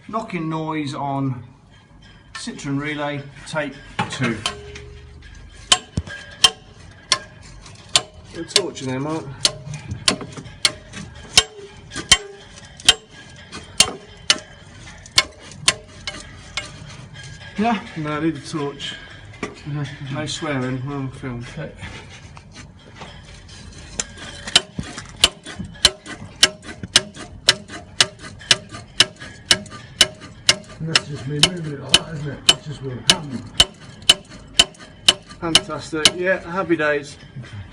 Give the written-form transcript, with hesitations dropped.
knocking noise on Citroen relay, take 2. Bit of torch in there, Mark. Yeah? No, I need a torch. No swearing, we're on film. Okay. And that's just me moving it like that, isn't it? That's just what happened. Fantastic, yeah, happy days. Okay.